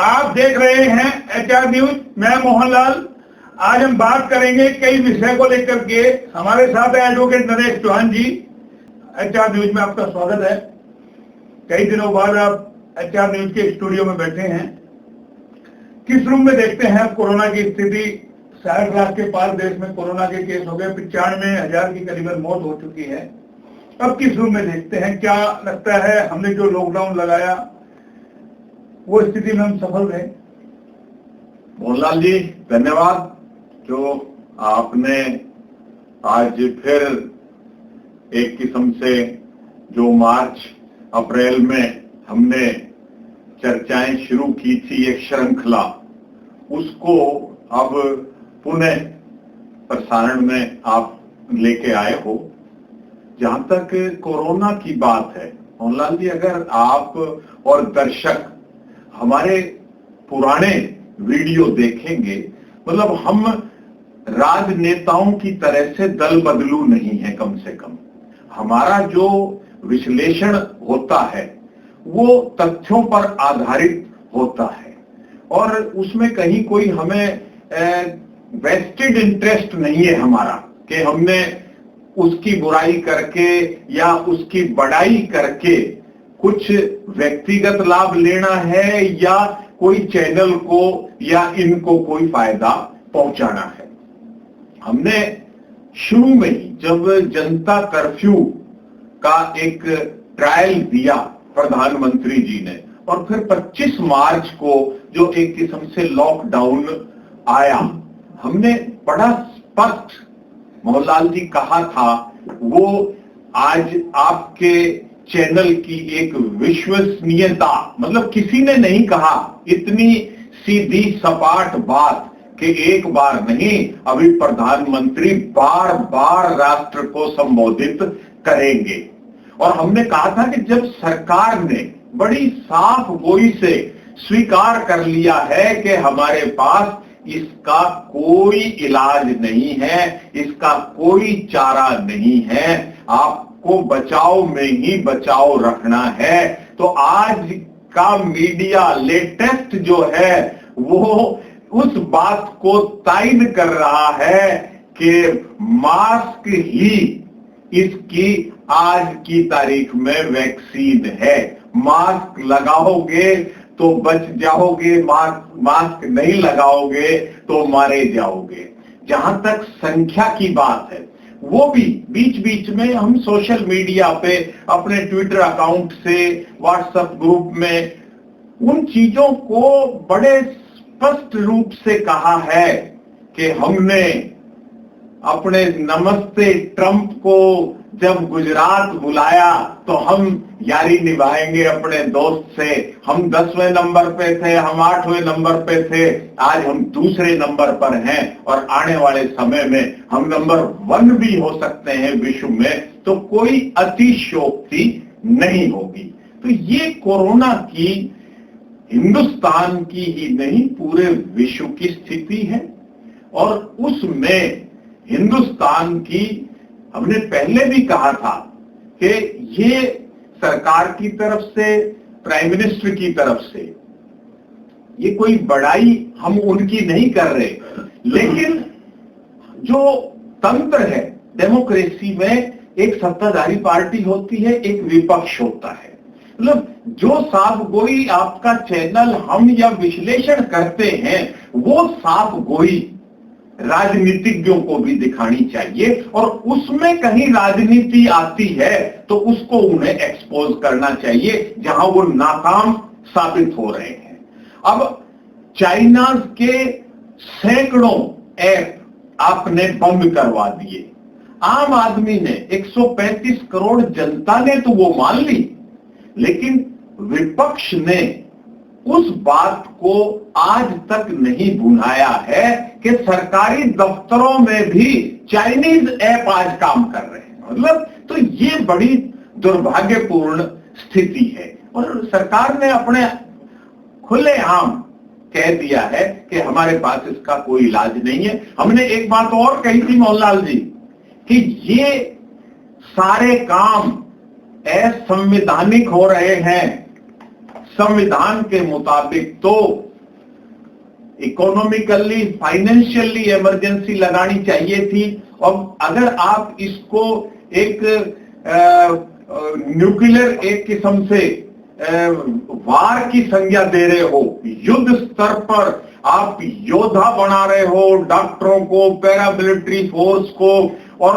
आप देख रहे हैं एचआर न्यूज। मैं मोहनलाल। आज हम बात करेंगे कई विषय को लेकर के। हमारे साथ है एडवोकेट नरेश चौहान जी। एचआर न्यूज में आपका स्वागत है। कई दिनों बाद आप एचआर न्यूज के स्टूडियो में बैठे हैं। किस रूम में देखते हैं आप कोरोना की स्थिति? 60 लाख के पार देश में कोरोना के केस हो गए, 95,000 की करीबन मौत हो चुकी है। अब किस रूम में देखते हैं? क्या लगता है हमने जो लॉकडाउन लगाया वो स्थिति में हम सफल रहे? मोहनलाल जी धन्यवाद। जो आपने आज फिर एक किस्म से जो मार्च अप्रैल में हमने चर्चाएं शुरू की थी, एक श्रृंखला, उसको अब पुनः प्रसारण में आप लेके आए हो। जहां तक कोरोना की बात है मोहनलाल जी, अगर आप और दर्शक हमारे पुराने वीडियो देखेंगे, मतलब हम राजनेताओं की तरह से दल बदलू नहीं है। कम से कम हमारा जो विश्लेषण होता है वो तथ्यों पर आधारित होता है और उसमें कहीं कोई हमें वेस्टेड इंटरेस्ट नहीं है हमारा कि हमने उसकी बुराई करके या उसकी बड़ाई करके कुछ व्यक्तिगत लाभ लेना है या कोई चैनल को या इनको कोई फायदा पहुंचाना है। हमने शुरू में ही जब जनता कर्फ्यू का एक ट्रायल दिया प्रधानमंत्री जी ने और फिर 25 मार्च को जो एक किस्म से लॉकडाउन आया, हमने बड़ा स्पष्ट मोहनलाल जी कहा था। वो आज आपके चैनल की एक विश्वसनीयता, मतलब किसी ने नहीं कहा इतनी सीधी सपाट बात कि एक बार नहीं, अभी प्रधानमंत्री बार बार राष्ट्र को संबोधित करेंगे। और हमने कहा था कि जब सरकार ने बड़ी साफ गोई से स्वीकार कर लिया है कि हमारे पास इसका कोई इलाज नहीं है, इसका कोई चारा नहीं है, आपको बचाव में ही बचाव रखना है, तो आज का मीडिया लेटेस्ट जो है वो उस बात को तायद कर रहा है कि मास्क ही इसकी आज की तारीख में वैक्सीन है। मास्क लगाओगे तो बच जाओगे, मास्क नहीं लगाओगे तो मारे जाओगे। जहां तक संख्या की बात है, वो भी बीच बीच में हम सोशल मीडिया पे अपने ट्विटर अकाउंट से, व्हाट्सएप ग्रुप में उन चीजों को बड़े स्पष्ट रूप से कहा है कि हमने अपने नमस्ते ट्रंप को जब गुजरात बुलाया तो हम यारी निभाएंगे अपने दोस्त से। हम 10वें नंबर पे थे, हम 8वें नंबर पे थे, आज हम दूसरे नंबर पर हैं और आने वाले समय में हम नंबर 1 भी हो सकते हैं विश्व में, तो कोई अतिशयोक्ति नहीं होगी। तो ये कोरोना की हिंदुस्तान की ही नहीं पूरे विश्व की स्थिति है और उसमें हिंदुस्तान की, हमने पहले भी कहा था कि ये सरकार की तरफ से, प्राइम मिनिस्टर की तरफ से, ये कोई बड़ाई हम उनकी नहीं कर रहे, लेकिन जो तंत्र है डेमोक्रेसी में, एक सत्ताधारी पार्टी होती है, एक विपक्ष होता है। मतलब जो साफ गोई आपका चैनल हम या विश्लेषण करते हैं वो साफ गोई राजनीतिज्ञों को भी दिखानी चाहिए और उसमें कहीं राजनीति आती है तो उसको उन्हें एक्सपोज करना चाहिए जहां वो नाकाम साबित हो रहे हैं। अब चाइना के सैकड़ों ऐप आपने बंद करवा दिए। आम आदमी ने, 135 करोड़ जनता ने तो वो मान ली, लेकिन विपक्ष ने उस बात को आज तक नहीं भुनाया है कि सरकारी दफ्तरों में भी चाइनीज ऐप आज काम कर रहे हैं। मतलब तो ये बड़ी दुर्भाग्यपूर्ण स्थिति है और सरकार ने अपने खुलेआम कह दिया है कि हमारे पास इसका कोई इलाज नहीं है। हमने एक बात और कही थी मोहनलाल जी कि ये सारे काम असंवैधानिक हो रहे हैं। संविधान के मुताबिक तो इकोनॉमिकली फाइनेंशियली इमरजेंसी लगानी चाहिए थी। और अगर आप इसको एक न्यूक्लियर एक किस्म से वार की संज्ञा दे रहे हो, युद्ध स्तर पर आप योद्धा बना रहे हो डॉक्टरों को, पैरामिलिट्री फोर्स को, और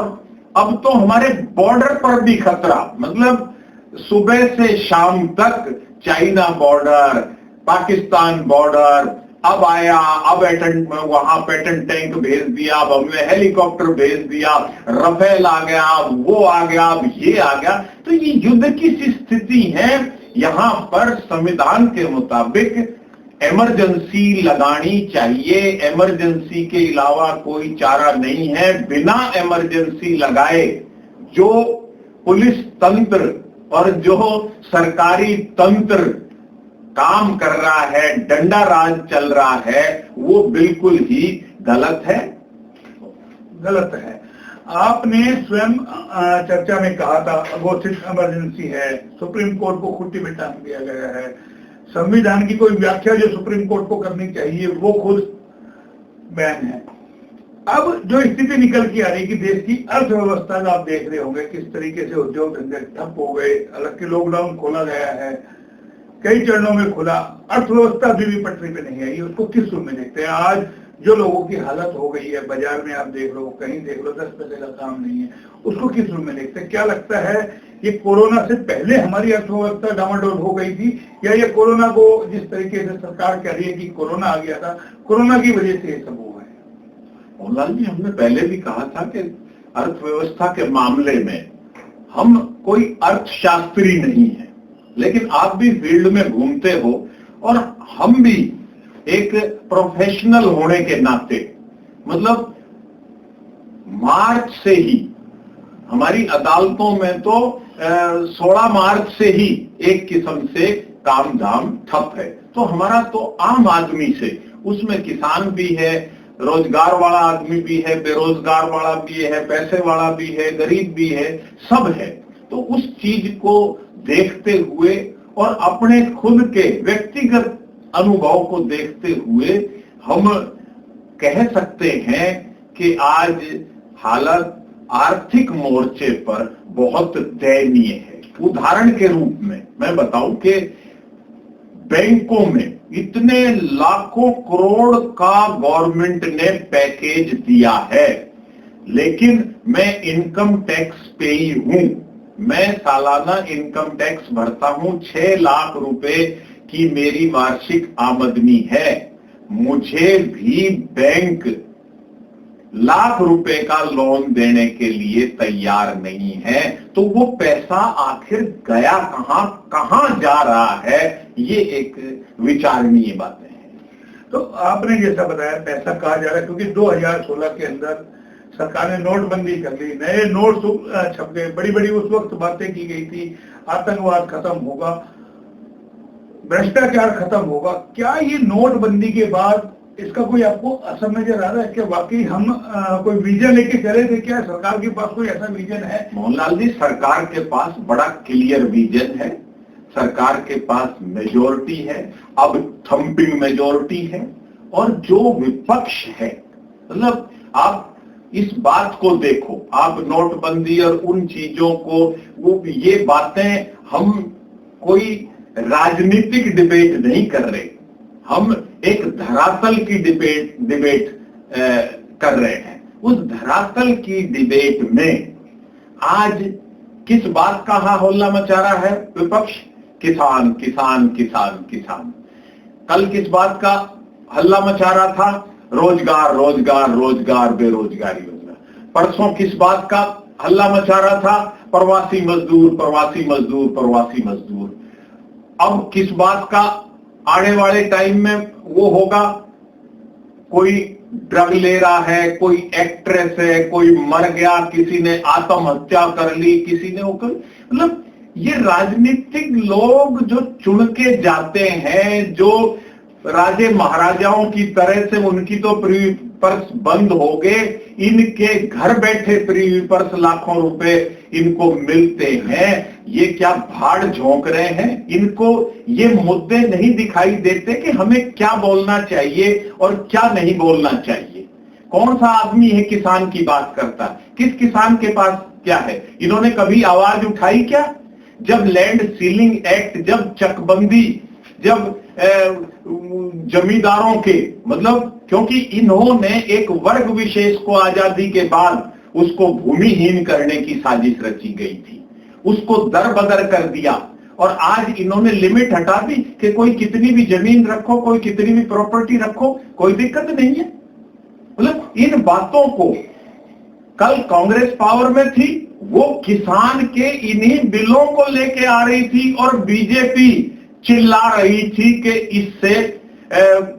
अब तो हमारे बॉर्डर पर भी खतरा, मतलब सुबह से शाम तक चाइना बॉर्डर, पाकिस्तान बॉर्डर, अब आया, अब वहां पेटेंट टैंक भेज दिया, अब हमने हेलीकॉप्टर भेज दिया, रफेल आ गया, अब वो आ गया, अब ये आ गया। तो ये युद्ध की सी स्थिति है। यहां पर संविधान के मुताबिक इमरजेंसी लगानी चाहिए, इमरजेंसी के अलावा कोई चारा नहीं है। बिना इमरजेंसी लगाए जो पुलिस तंत्र और जो सरकारी तंत्र काम कर रहा है, डंडा राज चल रहा है, वो बिल्कुल ही गलत है। गलत है। आपने स्वयं चर्चा में कहा था घोषित इमरजेंसी है, सुप्रीम कोर्ट को खुट्टी में टांग दिया गया है, संविधान की कोई व्याख्या जो सुप्रीम कोर्ट को करनी चाहिए वो खुद बैन है। अब जो स्थिति निकल के आ रही है कि देश की अर्थव्यवस्था का आप देख रहे होंगे किस तरीके से उद्योग धंधे ठप हो गए, हालांकि लॉकडाउन खोला गया है, कई चरणों में खुला, अर्थव्यवस्था अभी भी पटरी पे नहीं आई। उसको किस रूप में देखते हैं? आज जो लोगों की हालत हो गई है, बाजार में आप देख लो, कहीं देख लो, 10 पैसे का काम नहीं है, उसको किस रूप में देखते हैं? क्या लगता है ये कोरोना से पहले हमारी अर्थव्यवस्था डामाडोल हो गई थी, या ये कोरोना को जिस तरीके से सरकार कह रही है कि कोरोना आ गया था, कोरोना की वजह से ये सब हुआ है? मोहनलाल जी, हमने पहले भी कहा था कि अर्थव्यवस्था के मामले में हम कोई अर्थशास्त्री नहीं है, लेकिन आप भी फील्ड में घूमते हो और हम भी एक प्रोफेशनल होने के नाते, मतलब मार्च से ही हमारी अदालतों में तो 16 मार्च से ही एक किस्म से काम धाम ठप है। तो हमारा तो आम आदमी से, उसमें किसान भी है, रोजगार वाला आदमी भी है, बेरोजगार वाला भी है, पैसे वाला भी है, गरीब भी है, सब है। तो उस चीज को देखते हुए और अपने खुद के व्यक्तिगत अनुभव को देखते हुए हम कह सकते हैं कि आज हालत आर्थिक मोर्चे पर बहुत दयनीय है। उदाहरण के रूप में मैं बताऊं कि बैंकों में इतने लाखों करोड़ का गवर्नमेंट ने पैकेज दिया है, लेकिन मैं इनकम टैक्स पेई हूं, मैं सालाना इनकम टैक्स भरता हूं, 6 लाख रुपए की मेरी वार्षिक आमदनी है, मुझे भी बैंक लाख रुपए का लोन देने के लिए तैयार नहीं है। तो वो पैसा आखिर गया कहां जा रहा है, ये एक विचारणीय बातें हैं। तो आपने जैसा बताया पैसा कहा जा रहा है, क्योंकि 2016 के अंदर सरकार ने नोटबंदी कर ली, नए नोट छप गए, बड़ी बड़ी उस वक्त बातें की गई थी, आतंकवाद खत्म होगा, भ्रष्टाचार खत्म होगा। क्या ये नोटबंदी के बाद इसका कोई आपको असर नजर आ रहा है? क्या वाकई हम कोई विजन लेके चले थे? क्या सरकार के पास कोई ऐसा विजन है? मोहनलाल जी, सरकार के पास बड़ा क्लियर विजन है, सरकार के पास मेजोरिटी है, अब थंपिंग मेजोरिटी है। और जो विपक्ष है, मतलब आप इस बात को देखो, आप नोटबंदी और उन चीजों को, वो ये बातें, हम कोई राजनीतिक डिबेट नहीं कर रहे, हम एक धरातल की डिबेट कर रहे हैं। उस धरातल की डिबेट में आज किस बात का हल्ला मचा रहा है विपक्ष? किसान किसान किसान किसान। कल किस बात का हल्ला मचा रहा था? रोजगार रोजगार रोजगार, बेरोजगारी योजना। परसों किस बात का हल्ला मचा रहा था? प्रवासी मजदूर प्रवासी मजदूर प्रवासी मजदूर। अब किस बात का आने वाले टाइम में वो होगा? कोई ड्रग ले रहा है, कोई एक्ट्रेस है, कोई मर गया, किसी ने आत्महत्या कर ली, किसी ने वो कर, मतलब ये राजनीतिक लोग जो चुन के जाते हैं, जो राजे महाराजाओं की तरह से उनकी तो पर्स बंद हो गए, इनके घर बैठे फ्री पर्स लाखों रुपए इनको मिलते हैं। ये क्या भाड़ झोंक रहे हैं? इनको ये मुद्दे नहीं दिखाई देते कि हमें क्या बोलना चाहिए और क्या नहीं बोलना चाहिए। कौन सा आदमी है किसान की बात करता? किस किसान के पास क्या है? इन्होंने कभी आवाज उठाई क्या? जब लैंड सीलिंग एक्ट, जब चकबंदी, जब जमींदारों के, मतलब क्योंकि इन्होंने एक वर्ग विशेष को आजादी के बाद उसको भूमिहीन करने की साजिश रची गई थी, उसको दरबदर कर दिया और आज इन्होंने लिमिट हटा दी कि कोई कितनी भी जमीन रखो, कोई कितनी भी प्रॉपर्टी रखो, कोई दिक्कत नहीं है। मतलब इन बातों को कल कांग्रेस पावर में थी, वो किसान के इन्हीं बिलों को लेके आ रही थी और बीजेपी चिल्ला रही थी कि इससे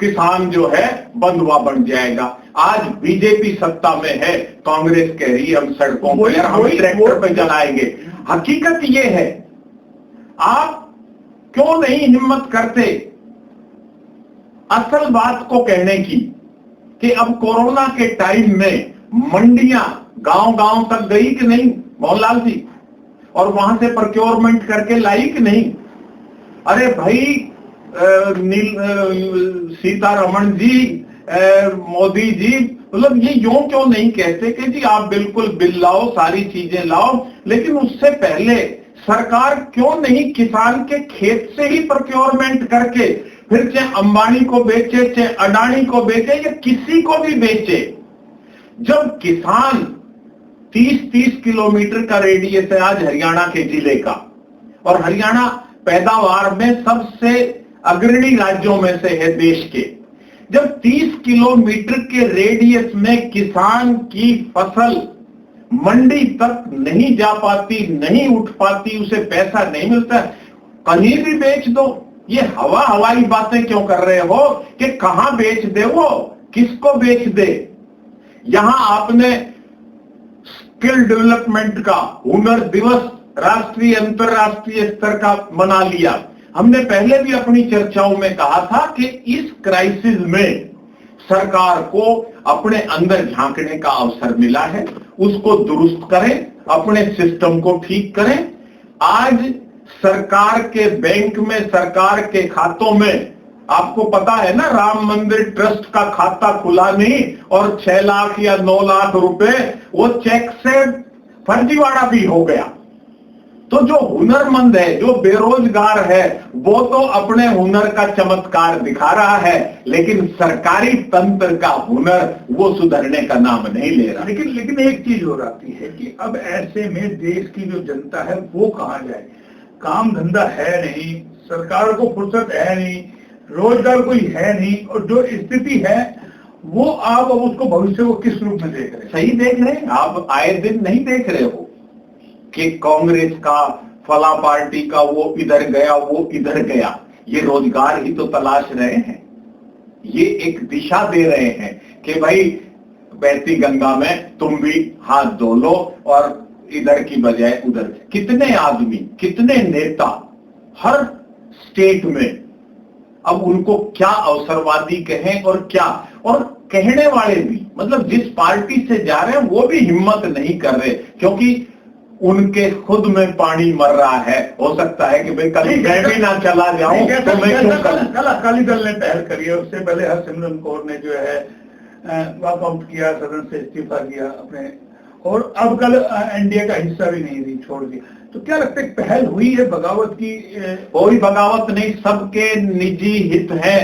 किसान जो है बंधुआ बन जाएगा। आज बीजेपी सत्ता में है, कांग्रेस कह रही है हम सड़कों पर, हम ट्रैक्टर पे जलाएंगे। हकीकत ये है, आप क्यों नहीं हिम्मत करते असल बात को कहने की कि अब कोरोना के टाइम में मंडियां गांव-गांव तक गई कि नहीं मोहनलाल जी, और वहां से प्रोक्योरमेंट करके लाई कि नहीं? अरे भाई सीतारमण जी, मोदी जी, मतलब ये यूं क्यों नहीं कहते कि जी आप बिल्कुल बिल लाओ, सारी चीजें लाओ, लेकिन उससे पहले सरकार क्यों नहीं किसान के खेत से ही प्रोक्योरमेंट करके फिर चाहे अंबानी को बेचे, चाहे अडानी को बेचे या किसी को भी बेचे। जब किसान 30-30 किलोमीटर का रेडियस है आज हरियाणा के जिले का, और हरियाणा पैदावार में सबसे अग्रणी राज्यों में से है देश के। जब 30 किलोमीटर के रेडियस में किसान की फसल मंडी तक नहीं जा पाती, नहीं उठ पाती, उसे पैसा नहीं मिलता, कहीं भी बेच दो। ये हवाई बातें क्यों कर रहे हो कि कहां बेच दे, वो किसको बेच दे? यहां आपने स्किल डेवलपमेंट का हुनर दिवस राष्ट्रीय अंतरराष्ट्रीय स्तर का मना लिया। हमने पहले भी अपनी चर्चाओं में कहा था कि इस क्राइसिस में सरकार को अपने अंदर झांकने का अवसर मिला है, उसको दुरुस्त करें, अपने सिस्टम को ठीक करें। आज सरकार के बैंक में, सरकार के खातों में, आपको पता है ना, राम मंदिर ट्रस्ट का खाता खुला नहीं और 6 लाख या 9 लाख रुपए वो चेक से फर्जीवाड़ा भी हो गया। तो जो हुनरमंद है, जो बेरोजगार है, वो तो अपने हुनर का चमत्कार दिखा रहा है, लेकिन सरकारी तंत्र का हुनर वो सुधरने का नाम नहीं ले रहा। लेकिन एक चीज हो जाती है कि अब ऐसे में देश की जो जनता है वो कहां जाए? काम धंधा है नहीं, सरकार को फुर्सत है नहीं, रोजगार कोई है नहीं, और जो स्थिति है वो आप अब उसको भविष्य को किस रूप में देख रहे हैं? सही देख रहे हैं आप, आए दिन नहीं देख रहे हो कि कांग्रेस का, फला पार्टी का वो इधर गया, वो इधर गया। ये रोजगार ही तो तलाश रहे हैं, ये एक दिशा दे रहे हैं कि भाई बहती गंगा में तुम भी हाथ धो लो और इधर की बजाय उधर। कितने आदमी, कितने नेता हर स्टेट में, अब उनको क्या अवसरवादी कहें और क्या, और कहने वाले भी, मतलब जिस पार्टी से जा रहे हैं वो भी हिम्मत नहीं कर रहे, क्योंकि उनके खुद में पानी मर रहा है। हो सकता है कि भाई कभी मैं भी ना चला जाऊं तो मैं क्यों करूं? कल अकाली दल ने पहल करी है, उससे पहले हरसिमरत कौर ने जो है वॉकआउट किया, सदन से इस्तीफा किया अपने, और अब कल एनडीए का हिस्सा भी नहीं दी, छोड़ दिया। तो क्या लगता है पहल हुई है बगावत की? कोई बगावत नहीं, सबके निजी हित हैं,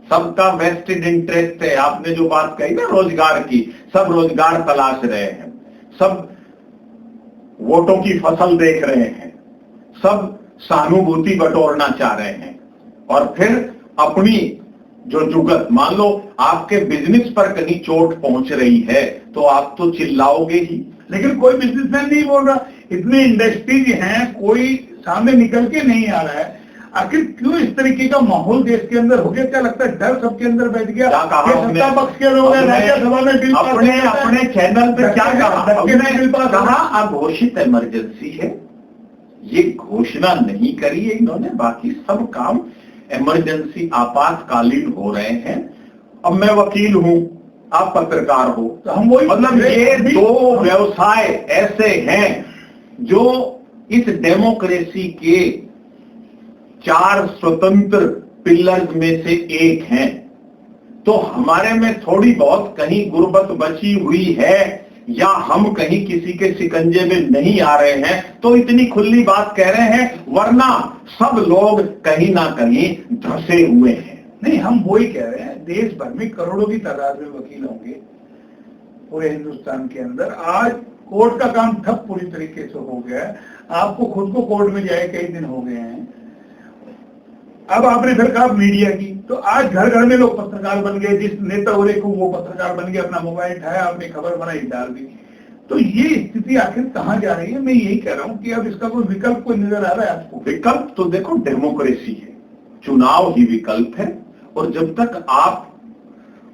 सबका वेस्टेड इंटरेस्ट है। आपने जो बात कही ना रोजगार की, सब रोजगार तलाश रहे हैं, सब वोटों की फसल देख रहे हैं, सब सहानुभूति बटोरना चाह रहे हैं, और फिर अपनी जो जुगत, मान लो आपके बिजनेस पर कहीं चोट पहुंच रही है तो आप तो चिल्लाओगे ही। लेकिन कोई बिजनेसमैन नहीं बोल रहा, इतनी इंडस्ट्रीज हैं, कोई सामने निकल के नहीं आ रहा है। आखिर क्यों इस तरीके का माहौल देश के अंदर हो गया? क्या लगता है डर सबके अंदर बैठ गया? सत्ता पक्ष के लोग राज्यसभा में बिल अपने चैनल पे क्या कहा? अघोषित इमरजेंसी है, ये घोषणा नहीं करी है इन्होंने, बाकी सब काम इमरजेंसी आपातकालीन हो रहे हैं। अब मैं वकील हूं, आप पत्रकार हो। तो हम वही मतलब ये दो व्यवसाय ऐसे हैं जो इस डेमोक्रेसी के 4 स्वतंत्र पिलर्स में से एक हैं। तो हमारे में थोड़ी बहुत कहीं गुर्बत बची हुई है या हम कहीं किसी के शिकंजे में नहीं आ रहे हैं तो इतनी खुली बात कह रहे हैं, वरना सब लोग कहीं ना कहीं धंसे हुए हैं। नहीं, हम वही कह रहे हैं, देश भर में करोड़ों की तादाद में वकील होंगे पूरे हिंदुस्तान के अंदर। आज कोर्ट का काम ठप पूरी तरीके से हो गया है। आपको खुद को कोर्ट में जाए कई दिन हो गए हैं। अब आपने फिर कहा मीडिया की, तो आज घर घर में लोग पत्रकार बन गए। जिस नेता हो रहे को वो पत्रकार बन गया, अपना मोबाइल उठाया, आपने खबर बनाई, डाल दी। तो ये स्थिति आखिर कहाँ जा रही है? मैं यही कह रहा हूँ कि अब इसका कोई विकल्प कोई नजर आ रहा है आपको? विकल्प तो देखो, डेमोक्रेसी है, चुनाव ही विकल्प है। और जब तक आप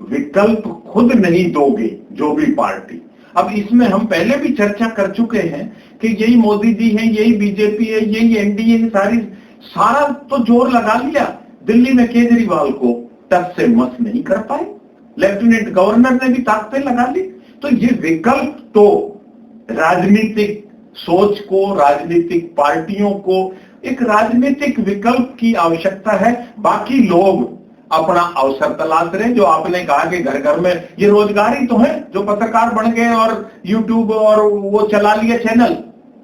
विकल्प खुद नहीं दोगे, जो भी पार्टी, अब इसमें हम पहले भी चर्चा कर चुके हैं कि यही मोदी जी हैं, यही बीजेपी है, यही एनडीए है, सारा तो जोर लगा लिया। दिल्ली में केजरीवाल को टच से मस नहीं कर पाए, लेफ्टिनेंट गवर्नर ने भी ताकतें लगा ली। तो ये विकल्प तो राजनीतिक सोच को, राजनीतिक पार्टियों को एक राजनीतिक विकल्प की आवश्यकता है। बाकी लोग अपना अवसर तलाश रहे। जो आपने कहा कि घर घर में ये रोजगार ही तो है, जो पत्रकार बन गए और यूट्यूब और वो चला लिया चैनल,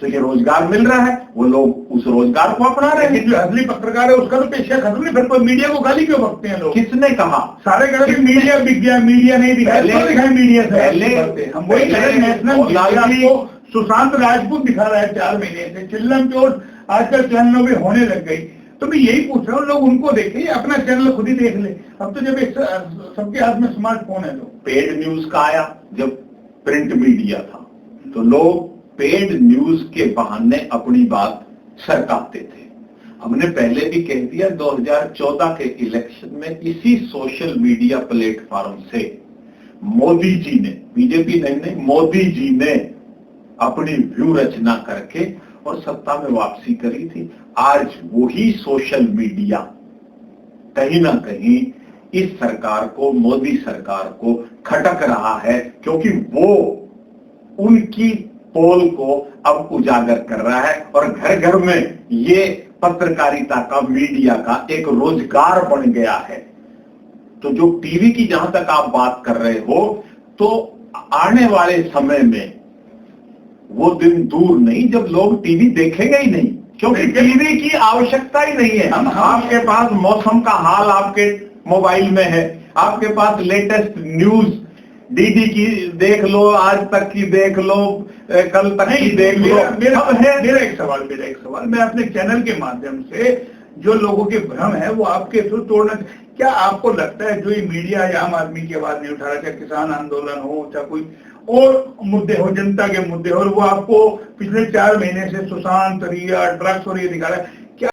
तो ये रोजगार मिल रहा है, वो लोग उस रोजगार को अपना रहे हैं। जो असली पत्रकार है उसका तो पेशा खत्म नहीं, फिर कोई मीडिया को गाली क्यों बकते हैं लोग? किसने कहा? सारे कह रहे मीडिया बिक गया, मीडिया नहीं दिखाया, मीडिया से पहले हम वही कह रहे हैं। नेशनल मीडिया को सुशांत राजपूत दिखा रहा है 4 महीने से, चिल्लम चोट आजकल चैनलों में होने लग गई। तो मैं यही पूछ रहा हूँ, लोग उनको देखें, अपना चैनल खुद ही देख ले। अब तो जब सबके हाथ में स्मार्टफोन है। तो पेड न्यूज का आया, जब प्रिंट मीडिया था तो लोग पेड न्यूज के बहाने अपनी बात सरकाते थे। हमने पहले भी कह दिया, 2014 के इलेक्शन में इसी सोशल मीडिया प्लेटफॉर्म से मोदी जी ने, बीजेपी नहीं, मोदी जी ने अपनी व्यू रचना करके और सत्ता में वापसी करी थी। आज वही सोशल मीडिया कहीं ना कहीं इस सरकार को, मोदी सरकार को खटक रहा है, क्योंकि वो उनकी पोल को अब उजागर कर रहा है और घर घर में ये पत्रकारिता का, मीडिया का एक रोजगार बन गया है। तो जो टीवी की जहां तक आप बात कर रहे हो, तो आने वाले समय में वो दिन दूर नहीं जब लोग टीवी देखेंगे ही नहीं, क्योंकि टीवी की आवश्यकता ही नहीं है। आपके पास मौसम का हाल आपके मोबाइल में है, आपके पास लेटेस्ट न्यूज डीडी की देख लो, आज तक की देख लो, कल तक की देख लो। मेरा एक सवाल मैं अपने चैनल के माध्यम से जो लोगों के भ्रम है वो आपके थ्रू तोड़ना। क्या आपको लगता है जो ये मीडिया या आम आदमी की आवाज नहीं उठा रहा, चाहे किसान आंदोलन हो, चाहे कोई और मुद्दे हो, जनता के मुद्दे हो, और वो आपको पिछले 4 महीने से सुशांत, रिया, ड्रग्स और ये दिखा रहा है? क्या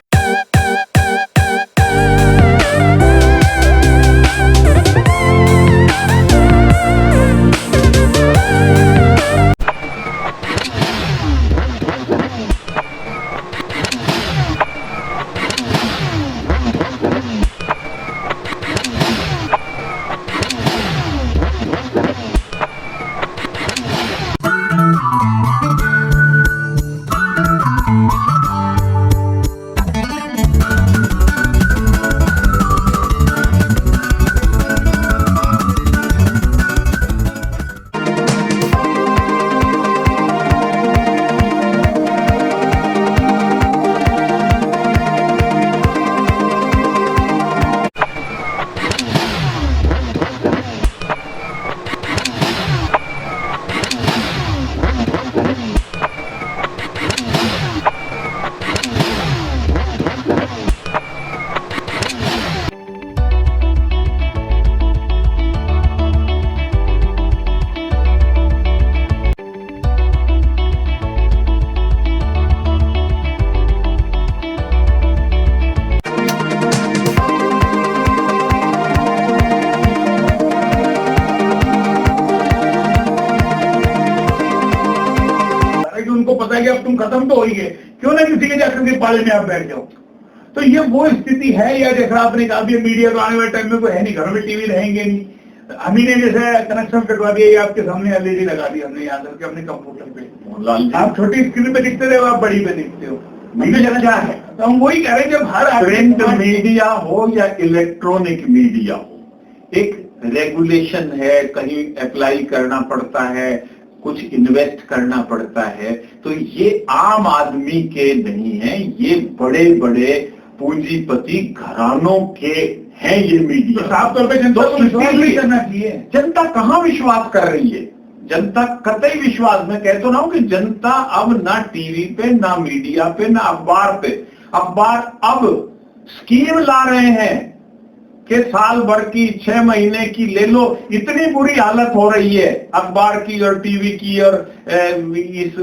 पता है कि अब तुम खत्म तो हो ही गए, क्यों ना किसी के जाकर के पाले में आप बैठ जाओ। तो ये वो स्थिति है। या जैसा आपने कहा मीडिया तो आने वाले टाइम में कोई है नहीं, घरों में टीवी रहेंगे नहीं, हम ही ने जैसे कनेक्शन कटवा दिया, ये आपके सामने एलईडी लगा दी हमने यहाँ करके अपने कंप्यूटर पे। मोहनलाल जी, आप छोटी स्क्रीन पे दिखते थे, आप बड़ी पे दिखते हो। मीडिया क्या है? तो हम वही कह रहे हैं, जब हर प्रिंट मीडिया हो या इलेक्ट्रॉनिक मीडिया हो, एक रेगुलेशन है, कहीं अप्लाई करना पड़ता है, कुछ इन्वेस्ट करना पड़ता है। तो ये आम आदमी के नहीं है, ये बड़े बड़े पूंजीपति घरानों के हैं ये मीडिया। तो साफ तौर पे जनता को विश्वास नहीं करना चाहिए। जनता कहां विश्वास कर रही है? जनता कतई विश्वास, मैं कहता हूं कि जनता अब ना टीवी पे, ना मीडिया पे, ना अखबार पे। अखबार अब स्कीम ला रहे हैं कि साल भर की, 6 महीने की ले लो। इतनी बुरी हालत हो रही है अखबार की और टीवी की और इस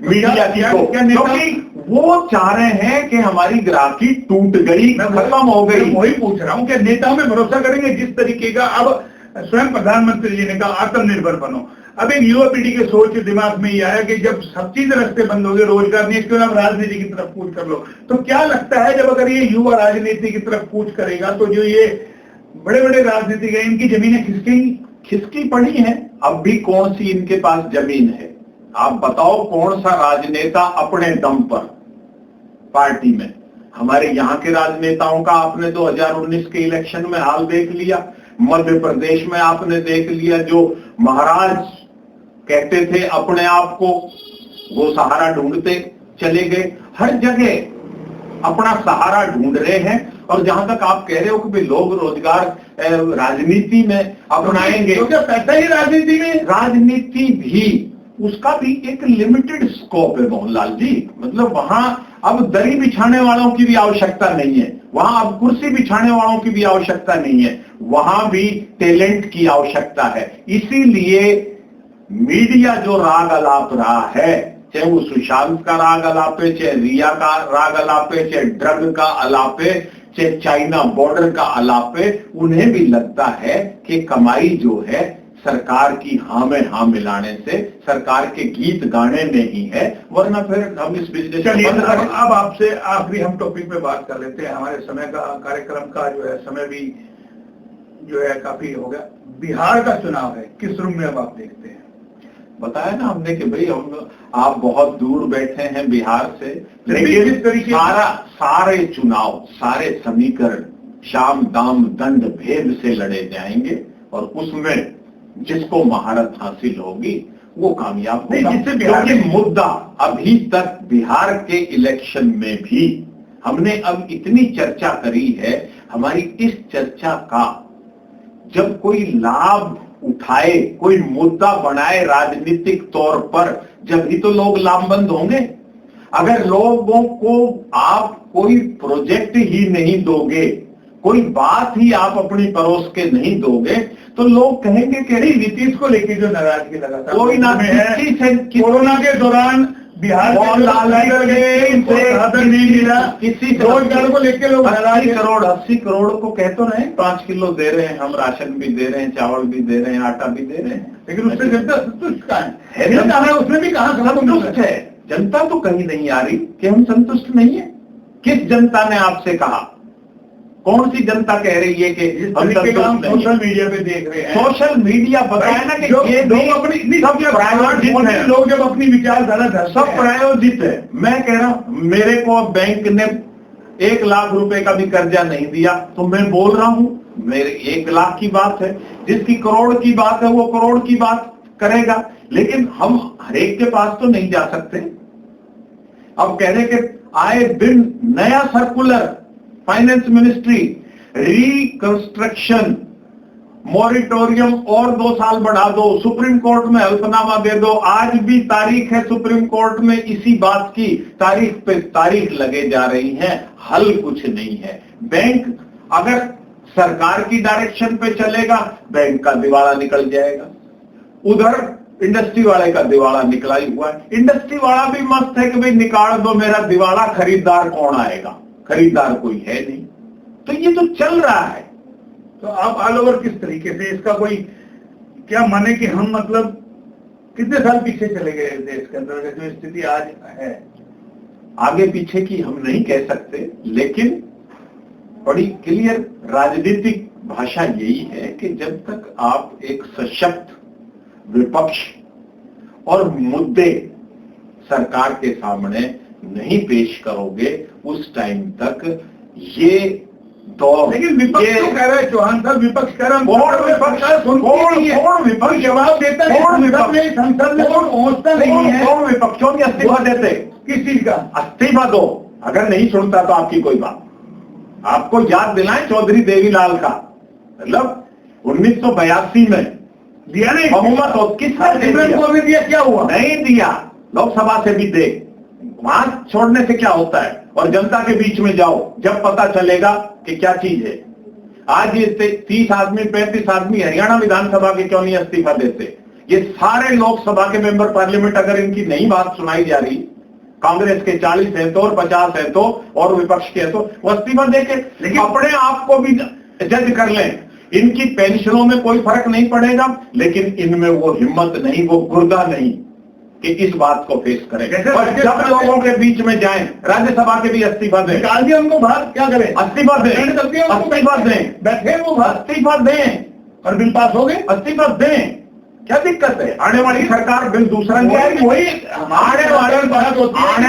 मीडिया की, क्योंकि वो चाह रहे हैं कि हमारी ग्राहकी टूट गई, खत्म हो गई। वही पूछ रहा हूं कि नेताओं में भरोसा करेंगे जिस तरीके का अब स्वयं प्रधानमंत्री जी ने कहा आत्मनिर्भर बनो। अब एक युवा पीढ़ी के सोच दिमाग में ये आया कि जब सब चीज रास्ते बंद हो गए, रोजगार नहीं, क्यों ना राजनीति की तरफ कूच कर लो। तो क्या लगता है, जब अगर ये युवा राजनीति की तरफ कूच करेगा तो जो ये बड़े बड़े राजनीतिक है, इनकी जमीनें खिसकी पड़ी हैं। अब भी कौन सी इनके पास जमीन है? आप बताओ, कौन सा राजनेता अपने दम पर पार्टी में? हमारे यहाँ के राजनेताओं का आपने 2019 के इलेक्शन में हाल देख लिया, मध्य प्रदेश में आपने देख लिया, जो महाराज कहते थे अपने आप को, वो सहारा ढूंढते चले गए। हर जगह अपना सहारा ढूंढ रहे हैं। और जहां तक आप कह रहे हो कि लोग रोजगार राजनीति में अपनाएंगे, तो क्या पैसा ही राजनीति में? राजनीति भी, उसका भी एक लिमिटेड स्कोप है मोहनलाल जी। मतलब वहां अब दरी बिछाने वालों की भी आवश्यकता नहीं है, वहां अब कुर्सी बिछाने वालों की भी आवश्यकता नहीं है, वहां भी टैलेंट की आवश्यकता है। इसीलिए मीडिया जो राग अलाप रहा है, चाहे वो सुशांत का राग अलापे, चाहे रिया का राग अलापे, चाहे ड्रग का अलापे, चाहे चाइना बॉर्डर का अलापे, उन्हें भी लगता है कि कमाई जो है सरकार की हाँ में हाँ मिलाने से, सरकार के गीत गाने में ही है, वरना फिर हम इस बिजनेस। चलिए अब आपसे आखिरी हम टॉपिक पे बात कर लेते हैं। हमारे समय का, कार्यक्रम का जो है समय भी जो है काफी हो गया। बिहार का चुनाव है, किस रूप में अब आप देखते हैं? बताया ना हमने कि भाई आप बहुत दूर बैठे हैं बिहार से, लेकिन जिस तरीके सारे चुनाव, सारे समीकरण शाम दाम दंड भेद से लड़े जाएंगे और उसमें जिसको महारत हासिल होगी वो कामयाब होगा। जिससे बिहार के मुद्दा अभी तक बिहार के इलेक्शन में भी हमने अब इतनी चर्चा करी है, हमारी इस चर्चा का जब कोई लाभ उठाए, कोई मुद्दा बनाए राजनीतिक तौर पर, जब ही तो लोग लामबंद होंगे। अगर लोगों को आप कोई प्रोजेक्ट ही नहीं दोगे, कोई बात ही आप अपनी परोस के नहीं दोगे, तो लोग कहेंगे कि नीतीश को लेके जो नाराजगी लगातार कोई ना है, कोरोना के दौरान बिहार नहीं मिला, किसी रोजगार को लेकर लोग 80 करोड़ को कह तो रहे हैं 5 किलो दे रहे हैं, हम राशन भी दे रहे हैं, चावल भी दे रहे हैं, आटा भी दे रहे हैं, लेकिन उससे जनता संतुष्ट कहाँ है? उसमें भी कहाँ संतुष्ट है? जनता तो कहीं नहीं आ रही कि हम संतुष्ट नहीं है। किस जनता ने आपसे कहा? कौन सी जनता कह रही है कि हम सोशल मीडिया पे देख रहे हैं? सोशल मीडिया बताया ना कि ये लोग अपनी सब प्रायोजित है, लोग जब अपनी विचारधारा सब प्रायोजित है। मैं कह रहा हूं, मेरे को बैंक ने 1 लाख रुपए का भी कर्जा नहीं दिया तो मैं बोल रहा हूं मेरे 1 लाख की बात है, जिसकी करोड़ की बात है वो करोड़ की बात करेगा, लेकिन हम हरेक के पास तो नहीं जा सकते। अब कह रहे कि आए दिन नया circular, finance ministry, reconstruction moratorium और 2 साल बढ़ा दो, सुप्रीम कोर्ट में हल्फनामा दे दो। आज भी तारीख है सुप्रीम कोर्ट में इसी बात की, तारीख पे तारीख लगे जा रही हैं, हल कुछ नहीं है। बैंक अगर सरकार की डायरेक्शन पे चलेगा, बैंक का दिवाला निकल जाएगा। उधर इंडस्ट्री वाले का दिवाला निकला ही हुआ है। इंडस्ट्री वाला भी मस्त है कि भाई निकाल दो मेरा दिवाला, खरीदार कौन आएगा? खरीदार कोई है नहीं। तो ये तो चल रहा है। तो आप ऑल ओवर किस तरीके से इसका कोई क्या माने कि हम मतलब कितने साल पीछे चले गए देश के अंदर जो स्थिति आज है? आगे पीछे की हम नहीं कह सकते, लेकिन बड़ी क्लियर राजनीतिक भाषा यही है कि जब तक आप एक सशक्त विपक्ष और मुद्दे सरकार के सामने नहीं पेश करोगे उस टाइम तक ये दौर। लेकिन विपक्ष तो कह रहे हैं चौहान साहब, विपक्ष कह रहे हैं कौन विपक्ष जवाब देता है, कौन विपक्ष संसद में पहुंचता नहीं है। कौन विपक्षों की इस्तीफा देते? किस चीज का इस्तीफा दो। अगर नहीं सुनता तो आपकी कोई बात, आपको याद दिलाएं चौधरी देवीलाल का, मतलब 1982 में दिया नहीं बहुमत हो, किसने दिया? क्या हुआ? नहीं दिया। लोकसभा से भी दे, वहां छोड़ने से क्या होता है? और जनता के बीच में जाओ, जब पता चलेगा कि क्या चीज है। आज ये 30 आदमी 35 आदमी हरियाणा विधानसभा के क्यों नहीं इस्तीफा देते? ये सारे लोकसभा के मेंबर पार्लियामेंट अगर इनकी नई बात सुनाई जा रही, कांग्रेस के 40 है तो और 50 है तो और विपक्ष के है तो वो इस्तीफा देके, लेकिन अपने आप को भी जज कर लें। इनकी पेंशनों में कोई फर्क नहीं पड़ेगा, लेकिन इनमें वो हिम्मत नहीं, वो गुर्दा नहीं कि इस बात को फेस करें। और जब लोगों के बीच में जाएं, राज्यसभा के भी इस्तीफा दें, निकाल दिया उनको बाहर, क्या करें? इस्तीफा दें, इस्तीफा दें, बैठे वो इस्तीफा दें और बिल पास हो गए, इस्तीफा दें। क्या दिक्कत है? आने वाली सरकार बिल दूसरा नहीं आएगी, वही आने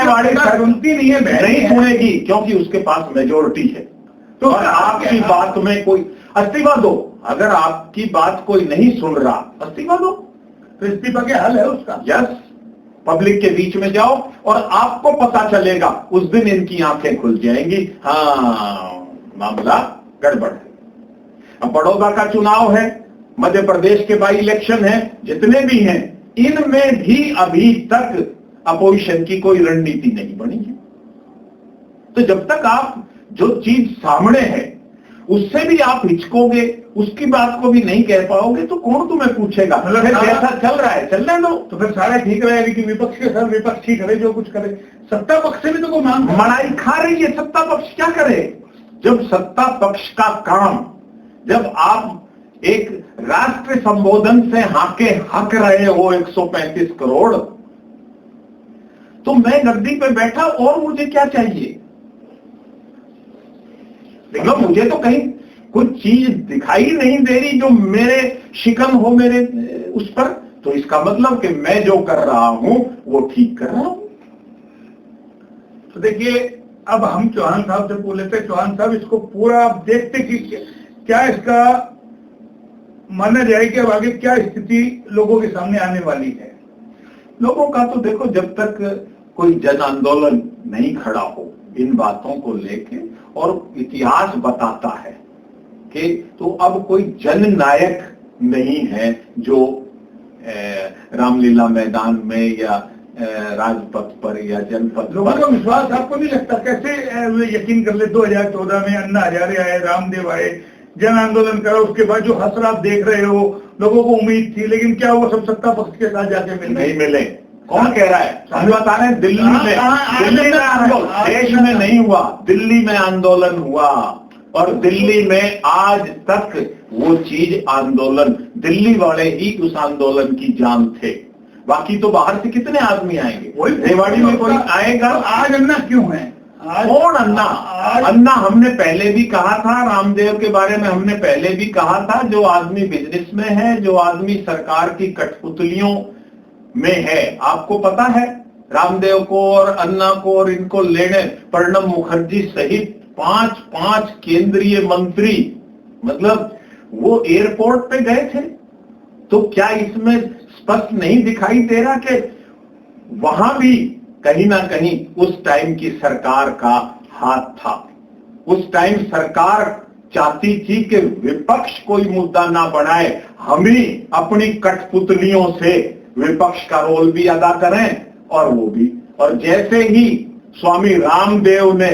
वाली सुनती नहीं है, नहीं सुनेगी, क्योंकि उसके पास मेजोरिटी है। तो आपकी बात में कोई इस्तीफा दो। अगर आपकी बात कोई नहीं सुन रहा, इस्तीफा दो। तो इस्तीफा क्या हल है उसका? यस, पब्लिक के बीच में जाओ और आपको पता चलेगा, उस दिन इनकी आंखें खुल जाएंगी, हाँ मामला गड़बड़ है। अब बड़ौदा का चुनाव है, मध्य प्रदेश के बाई इलेक्शन है, जितने भी हैं इनमें भी अभी तक अपोजिशन की कोई रणनीति नहीं बनी है। तो जब तक आप जो चीज सामने है उससे भी आप हिचकोगे, उसकी बात को भी नहीं कह पाओगे, तो कौन तुम्हें पूछेगा? मतलब जैसा चल रहा है चलने दो, तो फिर सारा ठीक रहेगा कि विपक्ष के साथ विपक्ष ठीक करे, जो कुछ करे। सत्ता पक्ष से भी तो कोई मांग मड़ाई खा रही है, सत्ता पक्ष क्या करे? जब सत्ता पक्ष का काम, जब आप एक राष्ट्र संबोधन से हाके हक रहे हो 135 करोड़, तो मैं गद्दी पे बैठा और मुझे क्या चाहिए? देखो, मुझे तो कहीं कुछ चीज दिखाई नहीं दे रही जो मेरे शिकन हो मेरे उस पर, तो इसका मतलब कि मैं जो कर रहा हूं वो ठीक कर रहा हूं। तो देखिए, अब हम चौहान साहब से पूछ लेते हैं। चौहान साहब, इसको पूरा आप देखते कि क्या इसका माना जाए कि अब आगे क्या स्थिति लोगों के सामने आने वाली है? लोगों का तो देखो, जब तक कोई जन आंदोलन नहीं खड़ा हो इन बातों को लेके, और इतिहास बताता है कि तो अब कोई जन नायक नहीं है जो रामलीला मैदान में या राजपथ पर या जनपथ पर। लोगों का विश्वास आपको नहीं लगता? कैसे यकीन कर ले? 2014 में अन्ना हजारे आए, रामदेव आए, जन आंदोलन करा, उसके बाद जो हसर आप देख रहे हो, लोगों को उम्मीद थी, लेकिन क्या वो सब सत्ता पक्ष के साथ जाके नहीं मिले? कौन कह रहा है? हम बता रहे हैं, दिल्ली में देश में नहीं हुआ, दिल्ली में आंदोलन हुआ, और दिल्ली में आज तक वो चीज आंदोलन, दिल्ली वाले ही उस आंदोलन की जान थे। बाकी तो बाहर से कितने आदमी आएंगे? वही रेवाड़ी में कोई आएगा? आज अन्ना क्यों है? कौन अन्ना? अन्ना हमने पहले भी कहा था, रामदेव के बारे में हमने पहले भी कहा था, जो आदमी बिजनेस में है, जो आदमी सरकार की कठपुतलियों में है। आपको पता है रामदेव को और अन्ना को और इनको लेने प्रणब मुखर्जी सहित 5 केंद्रीय मंत्री, मतलब वो एयरपोर्ट पे गए थे। तो क्या इसमें स्पष्ट नहीं दिखाई दे रहा कि वहां भी कहीं ना कहीं उस टाइम की सरकार का हाथ था? उस टाइम सरकार चाहती थी कि विपक्ष कोई मुद्दा ना बढ़ाए, हम ही अपनी कठपुतलियों से विपक्ष का रोल भी अदा करें, और वो भी। और जैसे ही स्वामी रामदेव ने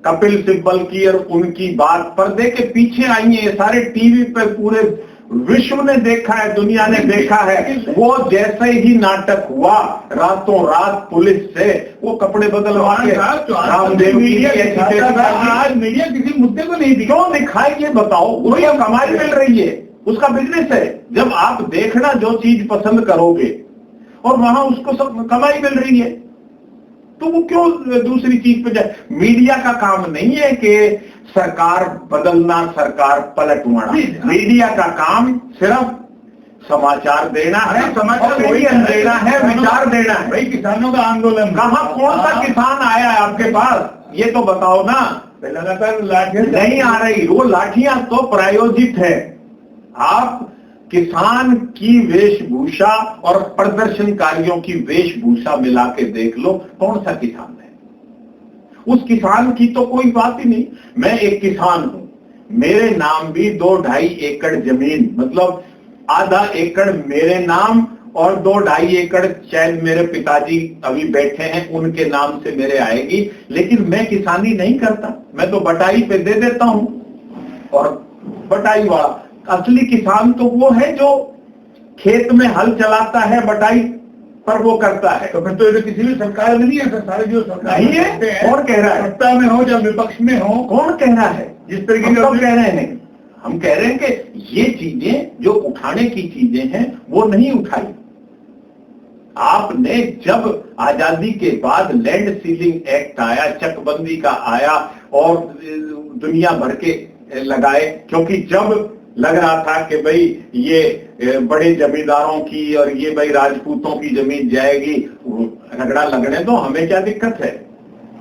कपिल सिब्बल की और उनकी बात पर्दे के पीछे आई है, ये सारे टीवी पे पूरे विश्व ने देखा है, दुनिया ने देखा है, वो जैसे ही नाटक हुआ, रातों रात पुलिस से वो कपड़े बदलवा के रामदेव की आज मीडिया किसी मुद्दे को नहीं दिखा। क्यों दिखाए ये बताओ? वही कमाई मिल रही है, उसका बिजनेस है। जब आप देखना जो चीज पसंद करोगे और वहां उसको सब कमाई मिल रही है, तो वो क्यों दूसरी चीज पे जाए? मीडिया का काम नहीं है कि सरकार बदलना, सरकार पलटवाना। मीडिया का काम सिर्फ समाचार देना है, समाचार देना है, विचार देना है। भाई किसानों का आंदोलन कहाँ कौन सा किसान आया है आपके पास, ये तो बताओ ना। लगातार लाठियां नहीं आ रही, वो लाठियां तो प्रायोजित है। आप किसान की वेशभूषा और प्रदर्शनकारियों की वेशभूषा मिला के देख लो, कौन सा किसान है? उस किसान की तो कोई बात ही नहीं। मैं एक किसान हूं, मेरे नाम भी 2-2.5 एकड़ जमीन, मतलब आधा एकड़ मेरे नाम और 2-2.5 एकड़ शायद मेरे पिताजी अभी बैठे हैं उनके नाम से मेरे आएगी, लेकिन मैं किसानी नहीं करता, मैं तो बटाई पे दे देता हूं। और बटाई वाला असली किसान तो वो है जो खेत में हल चलाता है, बटाई पर वो करता है। तो फिर तो ये किसी भी सरकार में नहीं है सर, सारे जो सरकार नहीं है। कौन कह रहा है? सत्ता में हो या विपक्ष में हो, कौन कह रहा है? जिस तरीके हम से कब कह रहे हैं? हम कह रहे हैं कि ये चीजें जो उठाने की चीजें हैं वो नहीं उठाई। आपने जब आजादी के बाद लैंड सीलिंग एक्ट आया, चकबंदी का आया और दुनिया भर के लगाए, क्योंकि जब लग रहा था कि भाई ये बड़े जमींदारों की और ये भाई राजपूतों की जमीन जाएगी, रगड़ा लगने दो, हमें क्या दिक्कत है।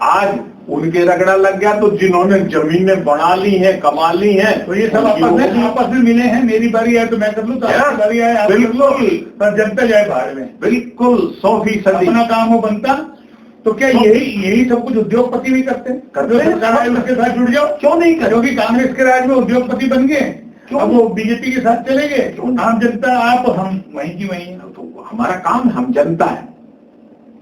आज उनके रगड़ा लग गया तो जिन्होंने जमीनें बना ली हैं, कमा ली हैं, तो ये सब आपस में मिले हैं। मेरी बारी है तो मैं कर लूं, तो आपकी बारी है आप बिल्कुल, पर जनता जाए बाहर में। बिल्कुल 100% अपना काम हो बनता। तो क्या यही सब कुछ उद्योगपति भी करते हैं? सरकार है उसके साथ जुड़ जाओ। क्यों नहीं कर? क्योंकि कांग्रेस के राज में उद्योगपति बन गए, अब वो बीजेपी के साथ चले गए। आम जनता आप हम वहीं की वहीं। तो हमारा काम, हम जनता है।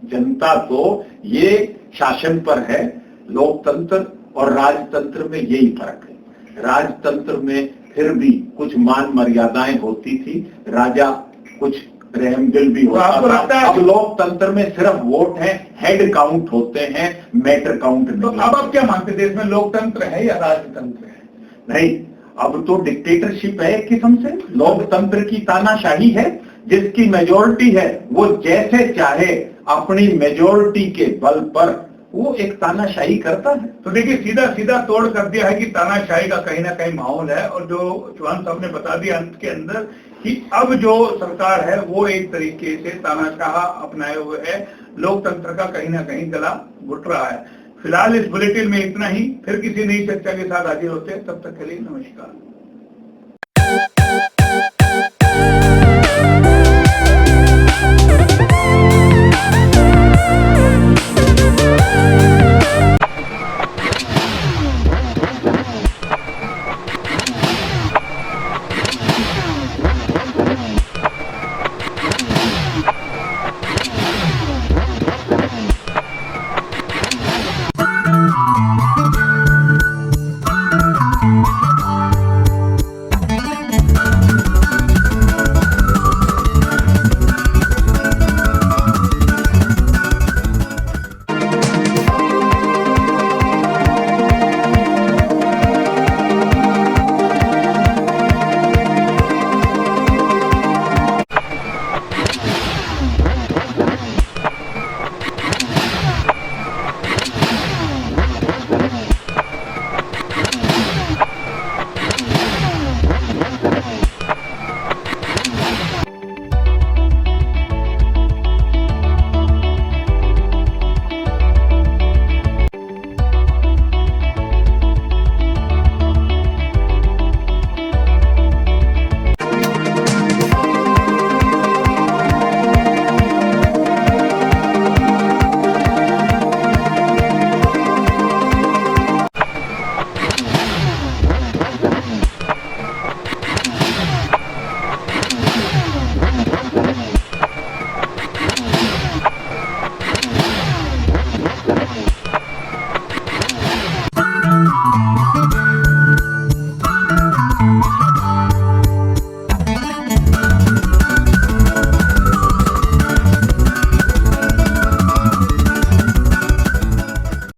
जनता तो ये शासन पर है। लोकतंत्र और राजतंत्र में यही फर्क है। राजतंत्र में फिर भी कुछ मान मर्यादाएं होती थी, राजा कुछ रहम दिल भी होता था। अब लोकतंत्र में सिर्फ वोट है, हेड काउंट होते हैं, मैटर काउंट नहीं। तो अब आप क्या मानते हैं, देश में लोकतंत्र है या राजतंत्र है? नहीं, अब तो डिक्टेटरशिप है एक किस्म से। लोकतंत्र की तानाशाही है, जिसकी मेजोरिटी है वो जैसे चाहे अपनी मेजोरिटी के बल पर वो एक तानाशाही करता है। तो देखिए सीधा सीधा तोड़ कर दिया है कि तानाशाही का कहीं ना कहीं माहौल है। और जो चौहान साहब ने बता दिया अंत के अंदर कि अब जो सरकार है वो एक तरीके से तानाशाह अपनाए हुए है, लोकतंत्र का कहीं ना कहीं गला घुट रहा है। फिलहाल इस बुलेटिन में इतना ही, फिर किसी नई चर्चा के साथ हाजिर होते हैं, तब तक के लिए नमस्कार।